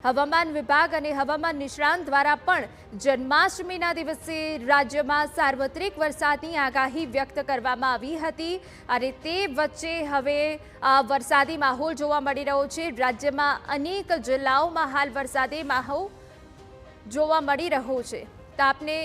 હવામાન વિભાગ અને હવામાન નિષ્ણાંત દ્વારા પણ જન્માષ્ટમીના દિવસે રાજ્યમાં સાર્વત્રિક વરસાદની આગાહી વ્યક્ત કરવામાં આવી હતી અને તે વચ્ચે હવે વરસાદી માહોલ જોવા મળી રહ્યો છે। રાજ્યમાં અનેક જિલ્લાઓમાં હાલ વરસાદી માહોલ જોવા મળી રહ્યો છે। તો આપને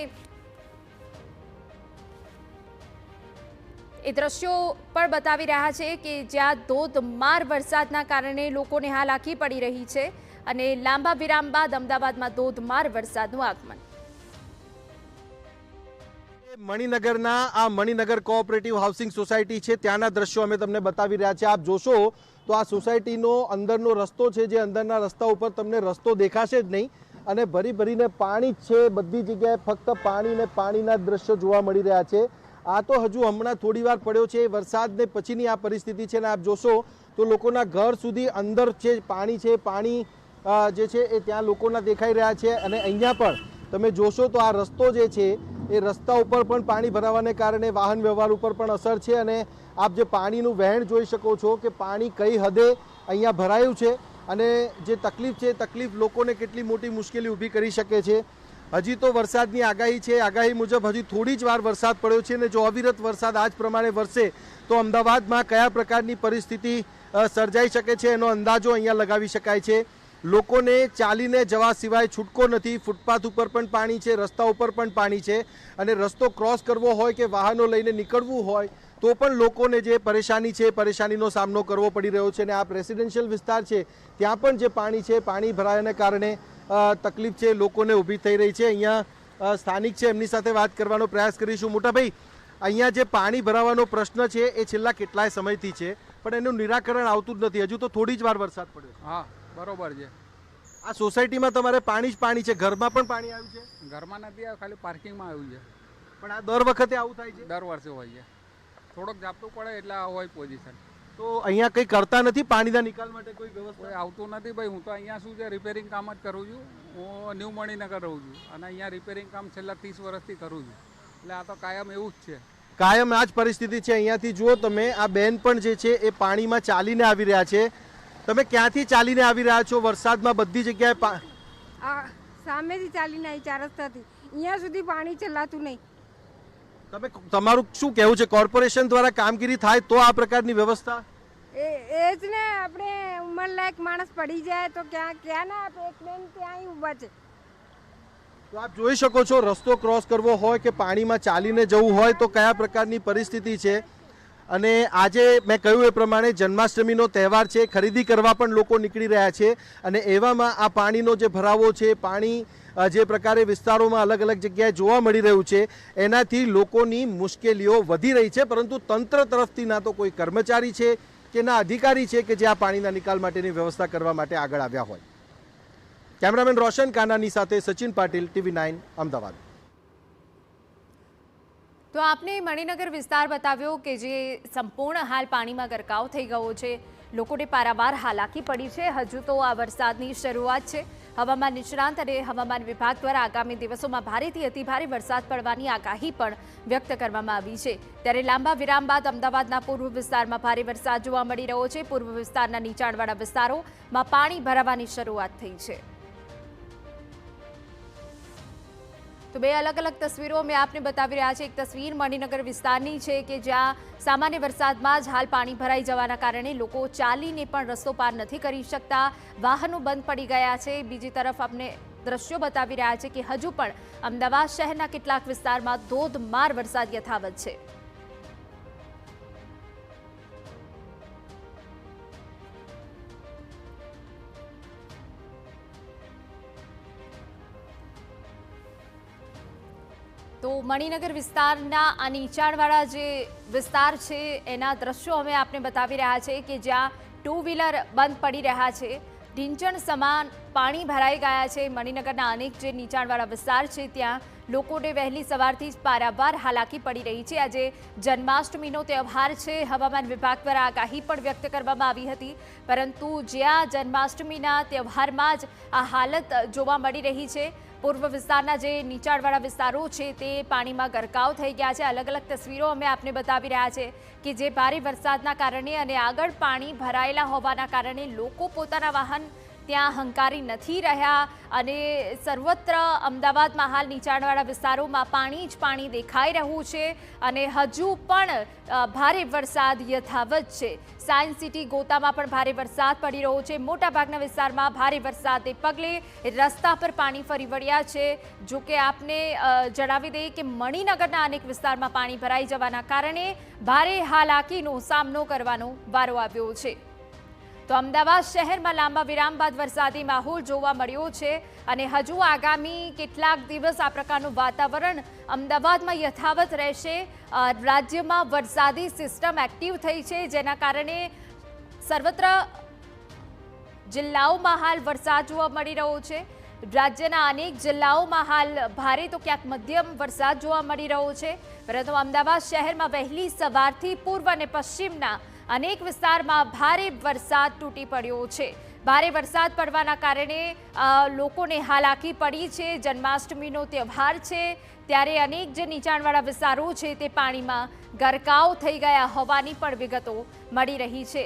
એ દ્રશ્યો પણ બતાવી રહ્યા છે કે જ્યાં ધોધમાર વરસાદના કારણે લોકોને હાલાકી પડી રહી છે અને લાંબા વિરામ બાદ અમદાવાદમાં ધોધમાર વરસાદનું આગમન। મણિનગરના આ મણિનગર કોઓપરેટિવ હાઉસિંગ સોસાયટી છે, ત્યાંના દ્રશ્યો અમે તમને બતાવી રહ્યા છે। આપ જોશો તો આ સોસાયટીનો અંદરનો રસ્તો છે, જે અંદરના રસ્તા ઉપર તમને રસ્તો દેખાશે જ નહીં અને ભરી ભરીને પાણી જ છે। બધી જગ્યાએ ફક્ત પાણી ને પાણીના દ્રશ્યો જોવા મળી રહ્યા છે। આ તો હજુ હમણાં થોડી વાર પડ્યો છે વરસાદને પછીની આ પરિસ્થિતિ છે ને આપ જોશો તો લોકોના ઘર સુધી અંદર છે પાણી છે, પાણી જે છે એ ત્યાં લોકોના દેખાઈ રહ્યા છે અને અહીંયા પણ તમે જોશો તો આ રસ્તો જે છે એ રસ્તા ઉપર પણ પાણી ભરાવાને કારણે વાહન વ્યવહાર ઉપર પણ અસર છે અને આપ જે પાણીનું વહેણ જોઈ શકો છો કે પાણી કઈ હદે અહીંયા ભરાયું છે અને જે તકલીફ છે તકલીફ લોકોને કેટલી મોટી મુશ્કેલી ઊભી કરી શકે છે। હજી તો વરસાદની આગાહી છે, આગાહી મુજબ હજી થોડી જ વાર વરસાદ પડ્યો છે ને જો અવિરત વરસાદ આજ પ્રમાણે વરસે તો અમદાવાદમાં કયા પ્રકારની પરિસ્થિતિ સર્જાઈ શકે છે એનો અંદાજો અહીંયા લગાવી શકાય છે। લોકોને ચાલીને જવા સિવાય છૂટકો નથી। ફૂટપાથ ઉપર પણ પાણી છે, રસ્તા ઉપર પણ પાણી છે અને રસ્તો ક્રોસ કરવો હોય કે વાહનો લઈને નીકળવું હોય તો પણ લોકોને જે પરેશાની છે પરેશાનીનો સામનો કરવો પડી રહ્યો છે અને આ રેસિડેન્શિયલ વિસ્તાર છે ત્યાં પણ જે પાણી છે પાણી ભરાયાને કારણે તકલીફ છે લોકોને ઊભી થઈ રહી છે। અહીંયા સ્થાનિક છે એમની સાથે વાત કરવાનો પ્રયાસ કરીશું। મોટાભાઈ, અહીંયા જે પાણી ભરાવાનો પ્રશ્ન છે એ છેલ્લા કેટલાય સમયથી છે પણ એનું નિરાકરણ આવતું જ નથી। હજુ તો થોડી જ વાર વરસાદ પડ્યો। હા, બરોબર છે। આ સોસાયટીમાં તમારે પાણી જ પાણી છે, ઘરમાં પણ પાણી આવ્યું છે? ઘરમાં નથી આવ્યું, ખાલી પાર્કિંગમાં આવ્યું છે। પણ આ દર વખતે આવું થાય છે? દર વર્ષે હોય છે, થોડોક ઝાપટું પડે એટલે આ હોય પોઝિશન। તો અહીંયા કંઈ કરતા નથી પાણીના નિકાલ માટે? કોઈ વ્યવસ્થા કોઈ આવતું નથી ભાઈ। હું તો અહીંયા શું છે રિપેરિંગ કામ જ કરું છું। હું ન્યૂ મણિનગર રહું છું અને અહીંયા રિપેરિંગ કામ છેલ્લા 30 વર્ષથી કરું છું એટલે આ તો કાયમ એવું જ છે। કાયમ આ જ પરિસ્થિતિ છે। અહીંયાથી જુઓ તમે, આ બેન પણ જે છે એ પાણીમાં ચાલીને આવી રહ્યા છે। તમે ક્યાંથી ચાલીને આવી રહ્યા છો? વરસાદમાં બધી જગ્યાએ સામેથી ચાલીને આવી 4 રસ્તાથી અહીંયા સુધી પાણી ચલાતું નહીં। તમે તમારું શું કહેવું છે? કોર્પોરેશન દ્વારા કામગીરી થાય તો આ પ્રકારની વ્યવસ્થા? એ જ ને, આપણે ઉંમરલાયક માણસ પડી જાય તો ક્યાં ના આપણે એક બેન ત્યાં ઊભા છે। તો આપ જોઈ શકો છો રસ્તો ક્રોસ કરવો હોય કે પાણીમાં ચાલીને જવું હોય તો કયા પ્રકારની પરિસ્થિતિ છે। અને આજે મેં કહ્યું એ પ્રમાણે જન્માષ્ટમીનો તહેવાર છે, ખરીદી કરવા પણ લોકો નીકળી રહ્યા છે અને એવામાં આ પાણીનો જે ભરાવો છે, પાણી જે પ્રકારે વિસ્તારોમાં અલગ અલગ જગ્યાએ જોવા મળી રહ્યું છે એનાથી લોકોની મુશ્કેલીઓ વધી રહી છે। પરંતુ તંત્ર તરફથી ના તો કોઈ કર્મચારી છે કે ના અધિકારી છે કે જે આ પાણીના નિકાલ માટેની વ્યવસ્થા કરવા માટે આગળ આવ્યા હોય। કેમેરામેન રોશન કાનાની સાથે સચિન પાટીલ, TV9 અમદાવાદ। તો આપને મણિનગર વિસ્તાર બતાવ્યો કે જે સંપૂર્ણ હાલ પાણીમાં ગરકાવ થઈ ગયો છે, લોકોને પારાવાર હાલાકી પડી છે। હજુ તો આ વરસાદની શરૂઆત છે। હવામાન નિષ્ણાંત અને હવામાન વિભાગ દ્વારા આગામી દિવસોમાં ભારેથી અતિભારે વરસાદ પડવાની આગાહી પણ વ્યક્ત કરવામાં આવી છે। ત્યારે લાંબા વિરામ બાદ અમદાવાદના પૂર્વ વિસ્તારમાં ભારે વરસાદ જોવા મળી રહ્યો છે। પૂર્વ વિસ્તારના નીચાણવાળા વિસ્તારોમાં પાણી ભરાવાની શરૂઆત થઈ છે। તો બે અલગ અલગ તસવીરો મેં આપને બતાવી રહ્યા છે। એક તસવીર મણિનગર વિસ્તારની છે કે જ્યાં સામાન્ય વરસાદમાં જ હાલ પાણી ભરાઈ જવાના કારણે લોકો ચાલીને પણ રસ્તો પાર નથી કરી શકતા, વાહનો બંધ પડી ગયા છે। બીજી તરફ આપને દ્રશ્યો બતાવી રહ્યા છે કે હજુ પણ અમદાવાદ શહેરના કેટલાક વિસ્તારમાં ધોધમાર વરસાદ યથાવત છે। તો મણિનગર વિસ્તારના આ નીચાણવાળા જે વિસ્તાર છે એના દ્રશ્યો અમે આપને બતાવી રહ્યા છે કે જ્યાં 2 વ્હીલર બંધ પડી રહ્યા છે, ઢીંચણ સમાન પાણી ભરાઈ ગયા છે। મણિનગરના અનેક જે નીચાણવાળા વિસ્તાર છે ત્યાં લોકોને વહેલી સવારથી જ પારાવાર હાલાકી પડી રહી છે। આજે જન્માષ્ટમીનો તહેવાર છે, હવામાન વિભાગ દ્વારા આગાહી પણ વ્યક્ત કરવામાં આવી હતી, પરંતુ જ્યાં જન્માષ્ટમીના તહેવારમાં જ આ હાલત જોવા મળી રહી છે। પૂર્વ વિસ્તારના જે નીચાણવાળા વિસ્તારો છે તે પાણીમાં ગરકાવ થઈ ગયા છે। અલગ અલગ તસવીરો અમે આપને બતાવી રહ્યા છે કે જે ભારે વરસાદના કારણે અને આગળ પાણી ભરાયેલા હોવાના કારણે લોકો પોતાના વાહન ત્યાં હંકારી નથી રહ્યા અને સર્વત્ર અમદાવાદમાં હાલ નીચાણવાળા વિસ્તારોમાં પાણી જ પાણી દેખાઈ રહ્યું છે અને હજુ પણ ભારે વરસાદ યથાવત છે. સાયન્સ સિટી ગોતામાં પણ ભારે વરસાદ પડી રહ્યો છે. મોટાભાગના વિસ્તારમાં ભારે વરસાદને પગલે રસ્તા પર પાણી ફરી વળ્યા છે. જો કે આપને જણાવી દઈએ કે મણિનગરના અનેક વિસ્તારમાં પાણી ભરાઈ જવાના કારણે ભારે હાલાકીનો સામનો કરવાનો વારો આવ્યો છે. તો અમદાવાદ શહેરમાં લાંબા વિરામ બાદ વરસાદી માહોલ જોવા મળ્યો છે અને હજુ આગામી કેટલાક દિવસ આ પ્રકારનું વાતાવરણ અમદાવાદમાં યથાવત રહેશે. રાજ્યમાં વરસાદી સિસ્ટમ એક્ટિવ થઈ છે, જેના કારણે સર્વત્ર જિલ્લાઓમાં હાલ વરસાદ જોવા મળી રહ્યો છે. રાજ્યના અનેક જિલ્લાઓમાં હાલ ભારે તો ક્યાંક મધ્યમ વરસાદ જોવા મળી રહ્યો છે, પરંતુ અમદાવાદ શહેરમાં વહેલી સવારથી પૂર્વ અને પશ્ચિમના અનેક વિસ્તારમાં ભારે વરસાદ તૂટી પડ્યો છે. ભારે વરસાદ પડવાના કારણે લોકોને હાલાકી પડી છે. જન્માષ્ટમીનો તહેવાર છે ત્યારે અનેક જે નીચાણવાળા વિસ્તારો છે તે પાણીમાં ગરકાવ થઈ ગયા હોવાની પણ વિગતો મળી રહી છે.